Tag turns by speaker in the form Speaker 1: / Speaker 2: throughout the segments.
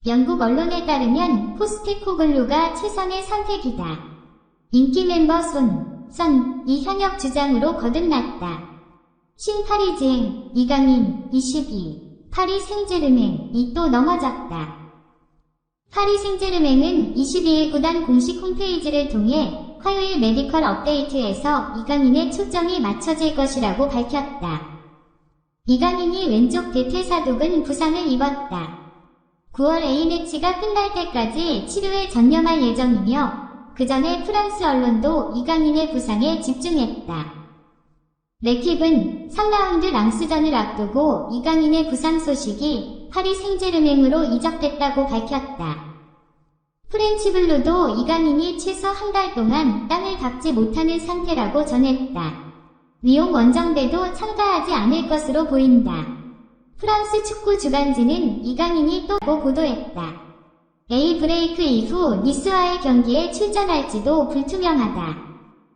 Speaker 1: 영국 언론에 따르면 포스테코글루가 최선의 선택이다. 인기 멤버 이 현역 주장으로 거듭났다. 신파리지행 이강인 22 파리 생제르맹이 또 넘어졌다. 파리 생제르맹은 22일 구단 공식 홈페이지를 통해 화요일 메디컬 업데이트에서 이강인의 초점이 맞춰질 것이라고 밝혔다. 이강인이 왼쪽 대퇴사독근 부상을 입었다. 9월 A매치가 끝날 때까지 치료에 전념할 예정이며 그 전에 프랑스 언론도 이강인의 부상에 집중했다. 레킵은 3라운드 랑스전을 앞두고 이강인의 부상 소식이 파리 생제르맹으로 이적됐다고 밝혔다. 프렌치블루도 이강인이 최소 한 달 동안 땅을 밟지 못하는 상태라고 전했다. 리옹 원정대도 참가하지 않을 것으로 보인다. 프랑스 축구 주간지는 이강인이 또 보도했다. A 브레이크 이후 니스와의 경기에 출전할지도 불투명하다.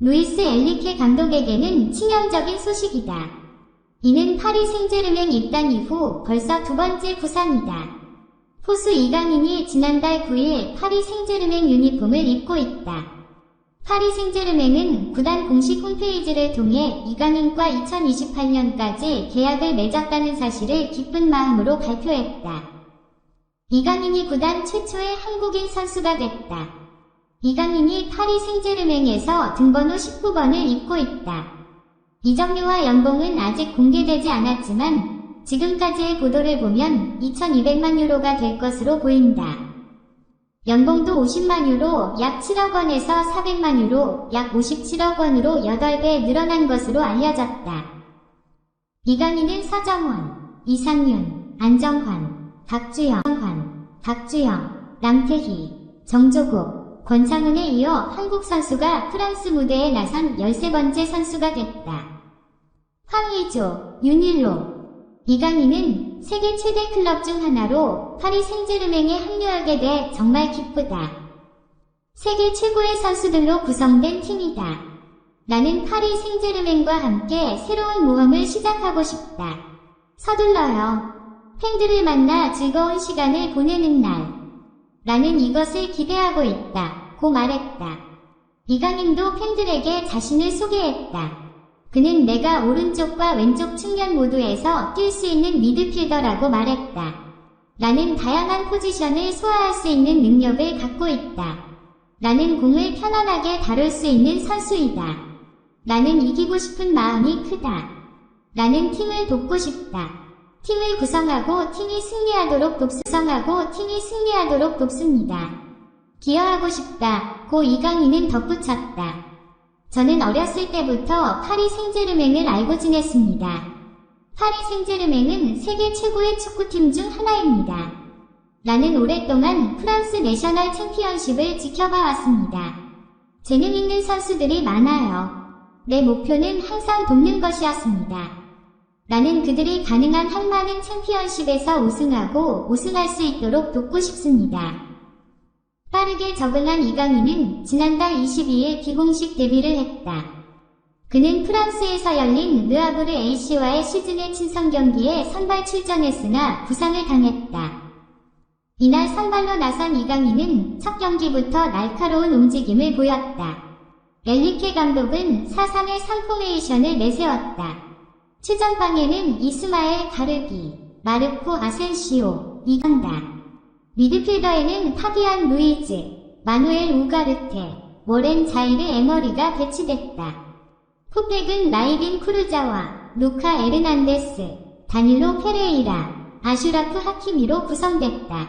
Speaker 1: 루이스 엔리케 감독에게는 치명적인 소식이다. 이는 파리 생제르맹 입단 이후 벌써 두 번째 부상이다. 포수 이강인이 지난달 9일 파리 생제르맹 유니폼을 입고 있다. 파리 생제르맹은 구단 공식 홈페이지를 통해 이강인과 2028년까지 계약을 맺었다는 사실을 기쁜 마음으로 발표했다. 이강인이 구단 최초의 한국인 선수가 됐다. 이강인이 파리 생제르맹에서 등번호 19번을 입고 있다. 이적료와 연봉은 아직 공개되지 않았지만 지금까지의 보도를 보면 2200만 유로가 될 것으로 보인다. 연봉도 50만 유로, 약 7억 원에서 400만 유로, 약 57억 원으로 8배 늘어난 것으로 알려졌다. 이강인은 서정원, 이상윤, 안정환, 박주영, 남태희, 정조국, 권창훈에 이어 한국 선수가 프랑스 무대에 나선 13번째 선수가 됐다. 황의조, 윤일로, 이강인은 세계 최대 클럽 중 하나로 파리 생제르맹에 합류하게 돼 정말 기쁘다. 세계 최고의 선수들로 구성된 팀이다. 나는 파리 생제르맹과 함께 새로운 모험을 시작하고 싶다. 서둘러요. 팬들을 만나 즐거운 시간을 보내는 날. 나는 이것을 기대하고 있다. 고 말했다. 이강인도 팬들에게 자신을 소개했다. 그는 내가 오른쪽과 왼쪽 측면 모두에서 뛸 수 있는 미드필더라고 말했다. 나는 다양한 포지션을 소화할 수 있는 능력을 갖고 있다. 나는 공을 편안하게 다룰 수 있는 선수이다. 나는 이기고 싶은 마음이 크다. 나는 팀을 돕고 싶다. 팀을 구성하고 팀이 승리하도록 돕습니다. 기여하고 싶다. 고 이강인은 덧붙였다. 저는 어렸을 때부터 파리 생제르맹을 알고 지냈습니다. 파리 생제르맹은 세계 최고의 축구팀 중 하나입니다. 나는 오랫동안 프랑스 내셔널 챔피언십을 지켜봐왔습니다. 재능 있는 선수들이 많아요. 내 목표는 항상 돕는 것이었습니다. 나는 그들이 가능한 한 많은 챔피언십에서 우승하고 우승할 수 있도록 돕고 싶습니다. 빠르게 적응한 이강인은 지난달 22일 비공식 데뷔를 했다. 그는 프랑스에서 열린 르아브르 AC와의 시즌의 친선 경기에 선발 출전했으나 부상을 당했다. 이날 선발로 나선 이강인은 첫 경기부터 날카로운 움직임을 보였다. 엔리케 감독은 사상의 상포메이션을 내세웠다. 최전방에는 이스마엘 가르비, 마르코 아센시오, 이강다. 미드필더에는 파비안 루이즈, 마누엘 우가르테, 워렌 자이르 에머리가 배치됐다. 풋백은 라이빈 쿠르자와 루카 에르난데스, 다닐로 페레이라, 아슈라프 하키미로 구성됐다.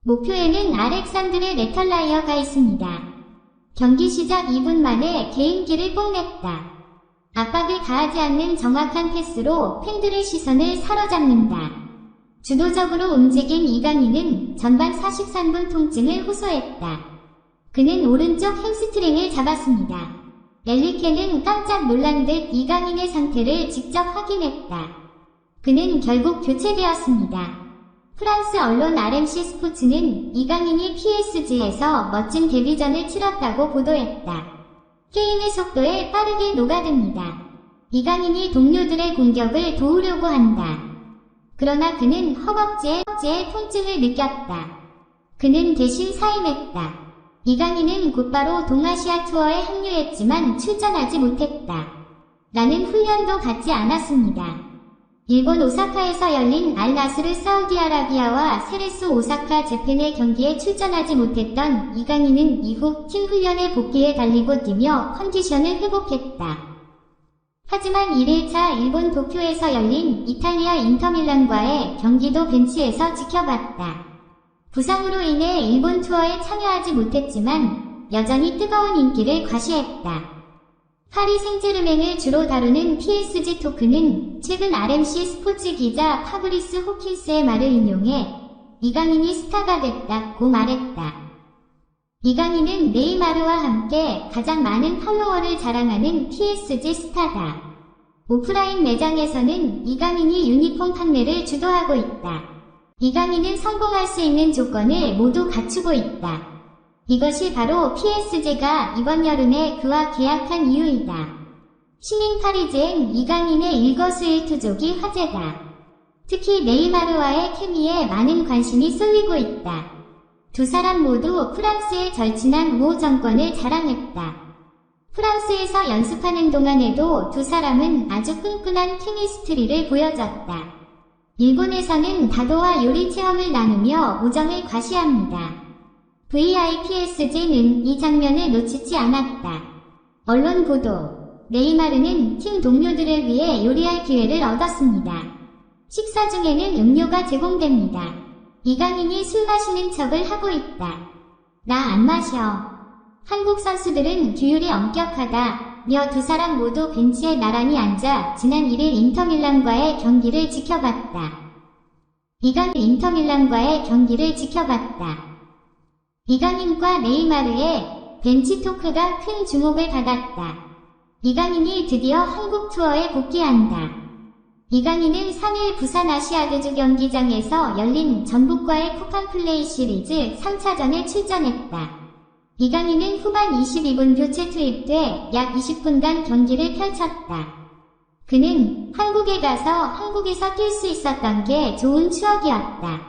Speaker 1: 목표에는 알렉산드르 레털라이어가 있습니다. 경기 시작 2분 만에 개인기를 뽐냈다. 압박을 가하지 않는 정확한 패스로 팬들의 시선을 사로잡는다. 주도적으로 움직인 이강인은 전반 43분 통증을 호소했다. 그는 오른쪽 햄스트링을 잡았습니다. 엔리케는 깜짝 놀란 듯 이강인의 상태를 직접 확인했다. 그는 결국 교체되었습니다. 프랑스 언론 RMC 스포츠는 이강인이 PSG에서 멋진 데뷔전을 치렀다고 보도했다. 게임의 속도에 빠르게 녹아듭니다. 이강인이 동료들의 공격을 도우려고 한다. 그러나 그는 허벅지에 통증을 느꼈다. 그는 대신 사임했다. 이강인은 곧바로 동아시아 투어에 합류했지만 출전하지 못했다. 라는 훈련도 받지 않았습니다. 일본 오사카에서 열린 알나스르 사우디아라비아와 세레소 오사카 재팬의 경기에 출전하지 못했던 이강인은 이후 팀 훈련에 복귀해 달리고 뛰며 컨디션을 회복했다. 하지만 1일차 일본 도쿄에서 열린 이탈리아 인터밀란과의 경기도 벤치에서 지켜봤다. 부상으로 인해 일본 투어에 참여하지 못했지만 여전히 뜨거운 인기를 과시했다. 파리 생제르맹을 주로 다루는 PSG 토크는 최근 RMC 스포츠 기자 파브리스 호킨스의 말을 인용해 이강인이 스타가 됐다고 말했다. 이강인은 네이마르와 함께 가장 많은 팔로워를 자랑하는 PSG 스타다. 오프라인 매장에서는 이강인이 유니폼 판매를 주도하고 있다. 이강인은 성공할 수 있는 조건을 모두 갖추고 있다. 이것이 바로 PSG가 이번 여름에 그와 계약한 이유이다. 시민 파리지엔 이강인의 일거수일투족이 화제다. 특히 네이마르와의 케미에 많은 관심이 쏠리고 있다. 두 사람 모두 프랑스의 절친한 모 정권을 자랑했다. 프랑스에서 연습하는 동안에도 두 사람은 아주 끈끈한 케미스트리를 보여줬다. 일본에서는 다도와 요리 체험을 나누며 우정을 과시합니다. VIPSG는 이 장면을 놓치지 않았다. 언론 보도. 네이마르는 팀 동료들을 위해 요리할 기회를 얻었습니다. 식사 중에는 음료가 제공됩니다. 이강인이 술 마시는 척을 하고 있다. 나 안 마셔. 한국 선수들은 규율이 엄격하다. 며 두 사람 모두 벤치에 나란히 앉아 지난 1일 인터밀란과의 경기를 지켜봤다. 이강인과 네이마르의 벤치 토크가 큰 주목을 받았다. 이강인이 드디어 한국 투어에 복귀한다. 이강인은 3일 부산 아시아드주 경기장에서 열린 전북과의 쿠팡 플레이 시리즈 3차전에 출전했다. 이강인은 후반 22분 교체 투입돼 약 20분간 경기를 펼쳤다. 그는 한국에 가서 한국에서 뛸 수 있었던 게 좋은 추억이었다.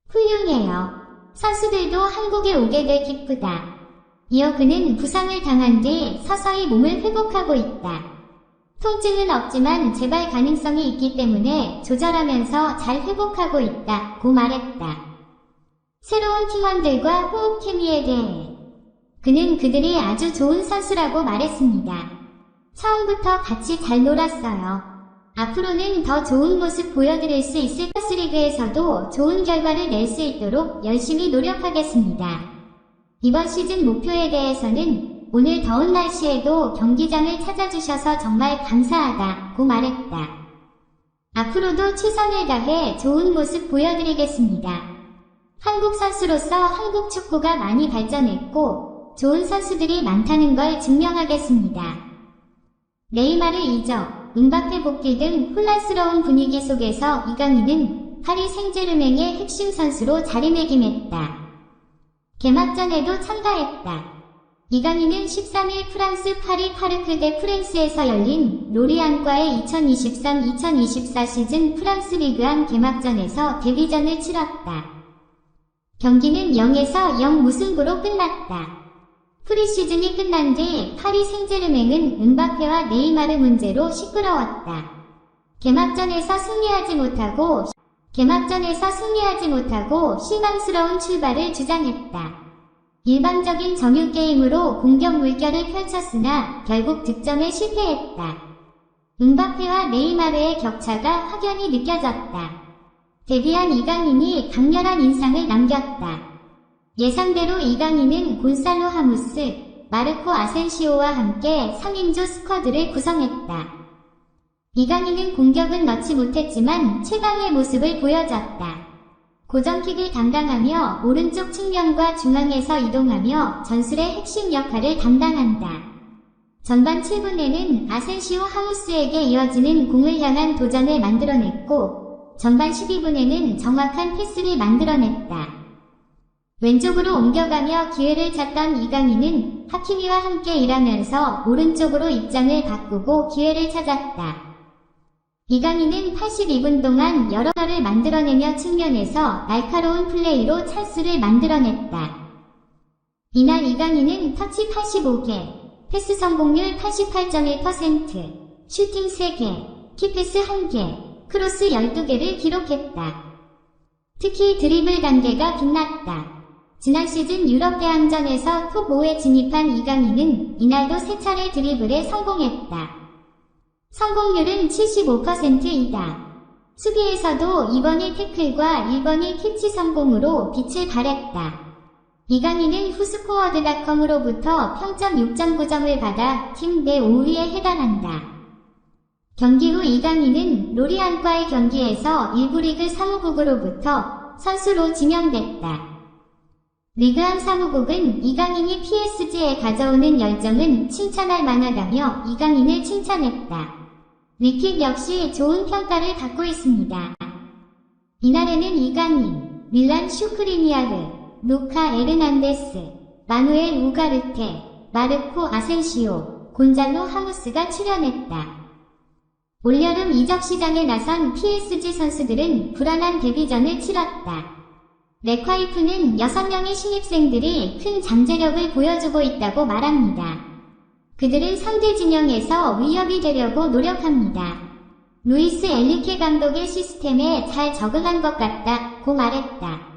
Speaker 1: 훌륭해요. 선수들도 한국에 오게 돼 기쁘다. 이어 그는 부상을 당한 뒤 서서히 몸을 회복하고 있다. 통증은 없지만 재발 가능성이 있기 때문에 조절하면서 잘 회복하고 있다고 말했다. 새로운 팀원들과 호흡 케미에 대해 그는 그들이 아주 좋은 선수라고 말했습니다. 처음부터 같이 잘 놀았어요. 앞으로는 더 좋은 모습 보여드릴 수 있을 스리그에서도 좋은 결과를 낼 수 있도록 열심히 노력하겠습니다. 이번 시즌 목표에 대해서는 오늘 더운 날씨에도 경기장을 찾아주셔서 정말 감사하다고 말했다. 앞으로도 최선을 다해 좋은 모습 보여드리겠습니다. 한국 선수로서 한국 축구가 많이 발전했고 좋은 선수들이 많다는 걸 증명하겠습니다. 네이마르 이적, 음바페 복귀 등 혼란스러운 분위기 속에서 이강인은 파리 생제르맹의 핵심 선수로 자리매김했다. 개막전에도 참가했다. 이강인은 13일 프랑스 파리 파르크 대 프랑스에서 열린 로리앙과의 2023-2024 시즌 프랑스 리그암 개막전에서 데뷔전을 치렀다. 경기는 0에서 0 무승부로 끝났다. 프리시즌이 끝난 뒤 파리 생제르맹은 음바페와 네이마르 문제로 시끄러웠다. 개막전에서 승리하지 못하고 실망스러운 출발을 주장했다. 일방적인 정유 게임으로 공격 물결을 펼쳤으나 결국 득점에 실패했다. 음바페와 네이마르의 격차가 확연히 느껴졌다. 데뷔한 이강인이 강렬한 인상을 남겼다. 예상대로 이강인은 곤살로 하무스, 마르코 아센시오와 함께 3인조 스쿼드를 구성했다. 이강인은 공격은 넣지 못했지만 최강의 모습을 보여줬다. 고정킥을 담당하며 오른쪽 측면과 중앙에서 이동하며 전술의 핵심 역할을 담당한다. 전반 7분에는 아센시오 하무스에게 이어지는 공을 향한 도전을 만들어냈고 전반 12분에는 정확한 패스를 만들어냈다. 왼쪽으로 옮겨가며 기회를 찾던 이강인은 하키미와 함께 일하면서 오른쪽으로 입장을 바꾸고 기회를 찾았다. 이강인은 82분 동안 여러 발을 만들어내며 측면에서 날카로운 플레이로 찬스를 만들어냈다. 이날 이강인은 터치 85개, 패스 성공률 88.1%, 슈팅 3개, 키패스 1개, 크로스 12개를 기록했다. 특히 드리블 단계가 빛났다. 지난 시즌 유럽 대항전에서 톱 5에 진입한 이강인은 이날도 3차례 드리블에 성공했다. 성공률은 75%이다. 수비에서도 2번이 태클과 1번이 캐치 성공으로 빛을 발했다. 이강인은 후스포워드닷컴으로부터 평점 6.9점을 받아 팀 내 5위에 해당한다. 경기 후 이강인은 로리안과의 경기에서 일부 리그 사무국으로부터 선수로 지명됐다. 리그암 사무국은 이강인이 PSG에 가져오는 열정은 칭찬할 만하다며 이강인을 칭찬했다. 리킥 역시 좋은 평가를 받고 있습니다. 이날에는 이강인, 밀란 슈크리니아르, 루카 에르난데스, 마누엘 우가르테, 마르코 아센시오, 곤잘로 하무스가 출연했다. 올여름 이적시장에 나선 PSG 선수들은 불안한 데뷔전을 치렀다. 레콰이프는 6명의 신입생들이 큰 잠재력을 보여주고 있다고 말합니다. 그들은 상대 진영에서 위협이 되려고 노력합니다. 루이스 엘리케 감독의 시스템에 잘 적응한 것 같다고 말했다.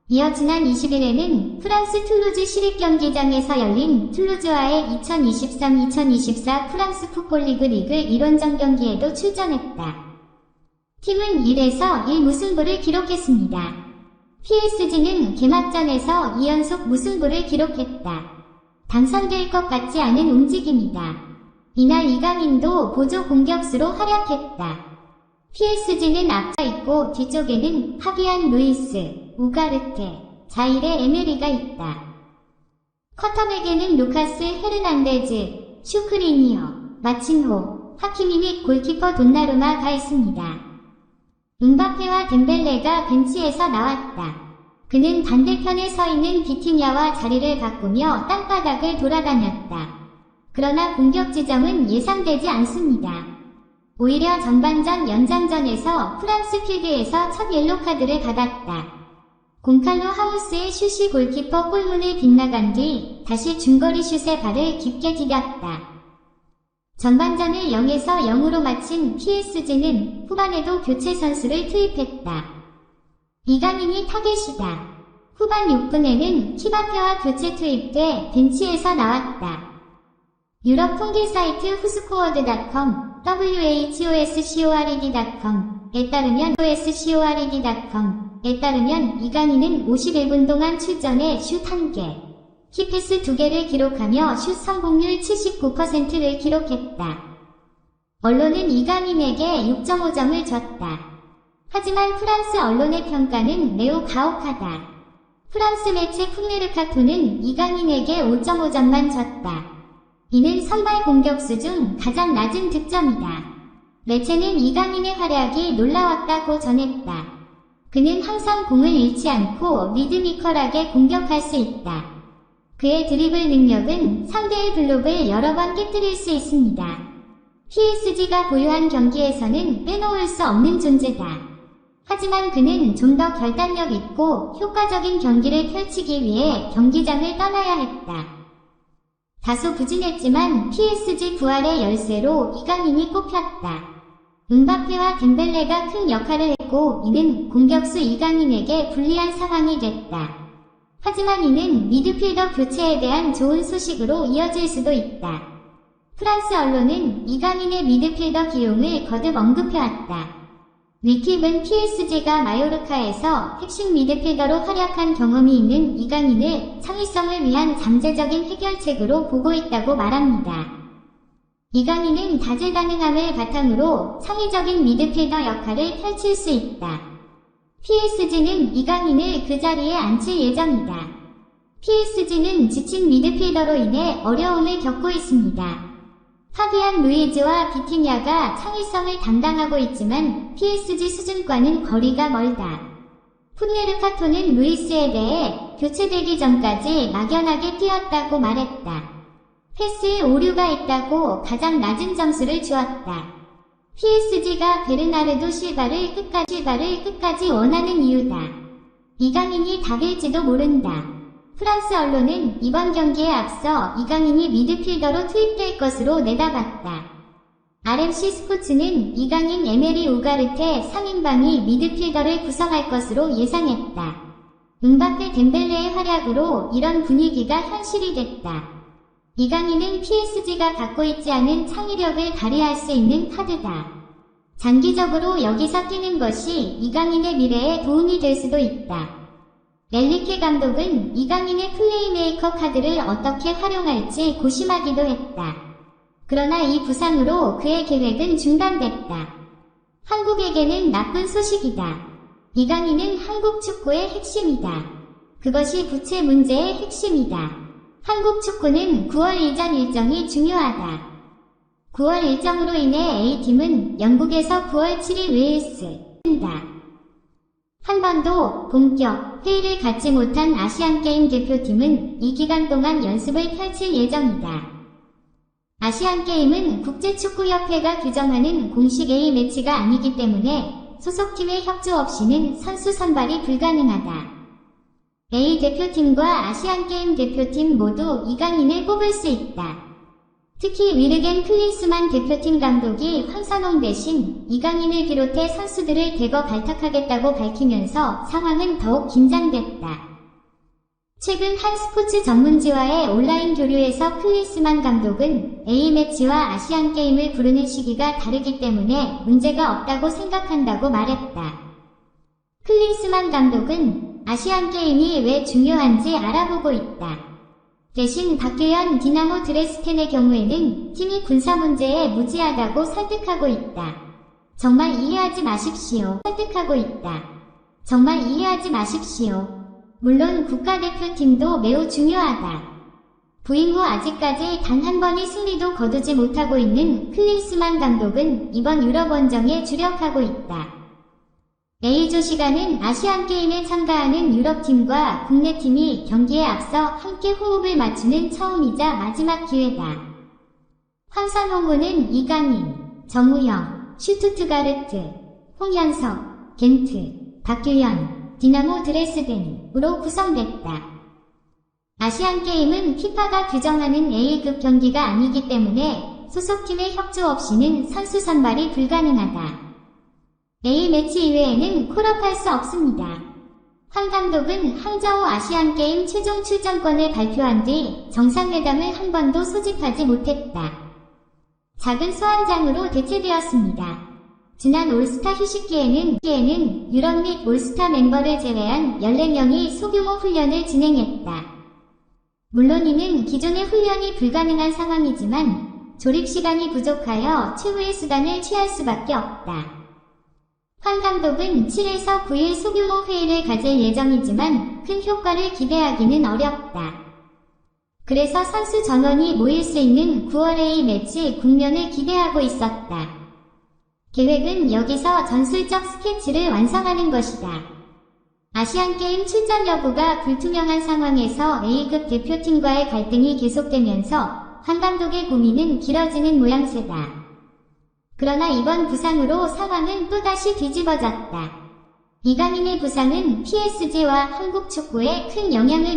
Speaker 1: 이어 지난 20일에는 프랑스 툴루즈 시립경기장에서 열린 툴루즈와의 2023-2024 프랑스 풋볼리그 리그 1원정 경기에도 출전했다. 팀은 1에서 1 무승부를 기록했습니다. PSG는 개막전에서 2연속 무승부를 기록했다. 당선될 것 같지 않은 움직임이다. 이날 이강인도 보조 공격수로 활약했다. PSG는 앞서 있고 뒤쪽에는 파비안 루이스, 우가르테, 자일의 에메리가 있다. 쿼터백에는 루카스 헤르난데즈, 슈크리니어, 마친호, 하키미 및 골키퍼 돈나루마가 있습니다. 음바페와 덴벨레가 벤치에서 나왔다. 그는 반대편에 서 있는 비티냐와 자리를 바꾸며 땅바닥을 돌아다녔다. 그러나 공격 지점은 예상되지 않습니다. 오히려 전반전 연장전에서 프랑스 필드에서 첫 옐로카드를 받았다. 곤칼로 하우스의 슛이 골키퍼 골문을 빗나간 뒤 다시 중거리 슛에 발을 깊게 디뎠다. 전반전을 0에서 0으로 마친 PSG는 후반에도 교체 선수를 투입했다. 이강인이 타겟이다. 후반 6분에는 키바페와 교체 투입돼 벤치에서 나왔다. 유럽 통계 사이트 후스코어드닷컴 WHOSCORED.com에 따르면 이강인은 51분 동안 출전해 슛 1개, 키패스 2개를 기록하며 슛 성공률 79%를 기록했다. 언론은 이강인에게 6.5점을 줬다. 하지만 프랑스 언론의 평가는 매우 가혹하다. 프랑스 매체 쿵메르카토는 이강인에게 5.5점만 줬다. 이는 선발 공격수 중 가장 낮은 득점이다. 매체는 이강인의 활약이 놀라웠다고 전했다. 그는 항상 공을 잃지 않고 리드미컬하게 공격할 수 있다. 그의 드리블 능력은 상대의 블록을 여러 번 깨뜨릴 수 있습니다. PSG가 보유한 경기에서는 빼놓을 수 없는 존재다. 하지만 그는 좀 더 결단력 있고 효과적인 경기를 펼치기 위해 경기장을 떠나야 했다. 다소 부진했지만 PSG 부활의 열쇠로 이강인이 꼽혔다. 음바페와 덴벨레가 큰 역할을 했고 이는 공격수 이강인에게 불리한 상황이 됐다. 하지만 이는 미드필더 교체에 대한 좋은 소식으로 이어질 수도 있다. 프랑스 언론은 이강인의 미드필더 기용을 거듭 언급해왔다. 리킵은 PSG가 마요르카에서 핵심 미드필더로 활약한 경험이 있는 이강인을 창의성을 위한 잠재적인 해결책으로 보고 있다고 말합니다. 이강인은 다재다능함을 바탕으로 창의적인 미드필더 역할을 펼칠 수 있다. PSG는 이강인을 그 자리에 앉힐 예정이다. PSG는 지친 미드필더로 인해 어려움을 겪고 있습니다. 파비안 루이즈와 비티냐가 창의성을 담당하고 있지만 PSG 수준과는 거리가 멀다. 풋메르카토는 루이스에 대해 교체되기 전까지 막연하게 뛰었다고 말했다. 패스에 오류가 있다고 가장 낮은 점수를 주었다. PSG가 베르나르도 실바를 끝까지 원하는 이유다. 이강인이 답일지도 모른다. 프랑스 언론은 이번 경기에 앞서 이강인이 미드필더로 투입될 것으로 내다봤다. RMC 스포츠는 이강인, 에메리 우가르테, 상인방이 미드필더를 구성할 것으로 예상했다. 음바페, 덴벨레의 활약으로 이런 분위기가 현실이 됐다. 이강인은 PSG가 갖고 있지 않은 창의력을 발휘할 수 있는 카드다. 장기적으로 여기서 뛰는 것이 이강인의 미래에 도움이 될 수도 있다. 엔리케 감독은 이강인의 플레이메이커 카드를 어떻게 활용할지 고심하기도 했다. 그러나 이 부상으로 그의 계획은 중단됐다. 한국에게는 나쁜 소식이다. 이강인은 한국 축구의 핵심이다. 그것이 부채 문제의 핵심이다. 한국 축구는 9월 이전 일정이 중요하다. 9월 일정으로 인해 A팀은 영국에서 9월 7일 웨일스 다. 한 번도 본격 회의를 갖지 못한 아시안게임 대표팀은 이 기간 동안 연습을 펼칠 예정이다. 아시안게임은 국제축구협회가 규정하는 공식 A매치가 아니기 때문에 소속팀의 협조 없이는 선수 선발이 불가능하다. A 대표팀과 아시안게임 대표팀 모두 이강인을 뽑을 수 있다. 특히 위르겐 클린스만 대표팀 감독이 황선홍 대신 이강인을 비롯해 선수들을 대거 발탁하겠다고 밝히면서 상황은 더욱 긴장됐다. 최근 한 스포츠 전문지와의 온라인 교류에서 클린스만 감독은 A매치와 아시안게임을 부르는 시기가 다르기 때문에 문제가 없다고 생각한다고 말했다. 클린스만 감독은 아시안게임이 왜 중요한지 알아보고 있다. 대신 박규현 디나모 드레스덴의 경우에는 팀이 군사 문제에 무지하다고 설득하고 있다. 정말 이해하지 마십시오. 설득하고 있다. 정말 이해하지 마십시오. 물론 국가대표팀도 매우 중요하다. 부임 후 아직까지 단 한 번의 승리도 거두지 못하고 있는 클린스만 감독은 이번 유럽 원정에 주력하고 있다. A조 시간은 아시안게임에 참가하는 유럽팀과 국내팀이 경기에 앞서 함께 호흡을 맞추는 처음이자 마지막 기회다. 황선홍은 이강인, 정우영, 슈투트가르트, 홍현석, 겐트, 박규현, 디나모 드레스덴으로 구성됐다. 아시안게임은 피파가 규정하는 A급 경기가 아니기 때문에 소속팀의 협조 없이는 선수 선발이 불가능하다. A매치 이외에는 콜업할 수 없습니다. 황 감독은 항저우 아시안게임 최종 출전권을 발표한 뒤 정상회담을 한 번도 소집하지 못했다. 작은 소환장으로 대체되었습니다. 지난 올스타 휴식기에는 유럽 및 올스타 멤버를 제외한 14명이 소규모 훈련을 진행했다. 물론 이는 기존의 훈련이 불가능한 상황이지만 조립시간이 부족하여 최후의 수단을 취할 수밖에 없다. 황 감독은 7에서 9일 소규모 회의를 가질 예정이지만 큰 효과를 기대하기는 어렵다. 그래서 선수 전원이 모일 수 있는 9월 A매치 국면을 기대하고 있었다. 계획은 여기서 전술적 스케치를 완성하는 것이다. 아시안게임 출전 여부가 불투명한 상황에서 A급 대표팀과의 갈등이 계속되면서 황 감독의 고민은 길어지는 모양새다. 그러나 이번 부상으로 상황은 또다시 뒤집어졌다. 이강인의 부상은 PSG와 한국 축구에 큰 영향을